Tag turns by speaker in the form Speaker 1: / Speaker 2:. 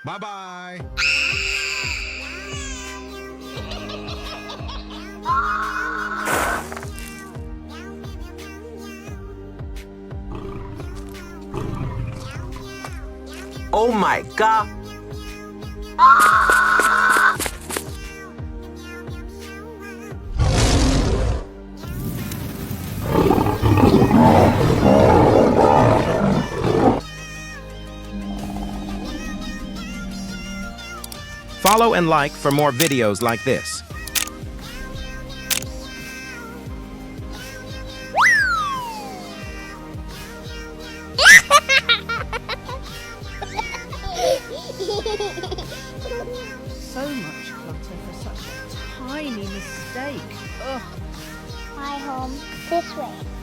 Speaker 1: Bye-bye.
Speaker 2: Oh my god!
Speaker 3: Follow and like for more videos like this.
Speaker 4: So much clutter for such a tiny mistake. Ugh.
Speaker 5: Hi, home. This way.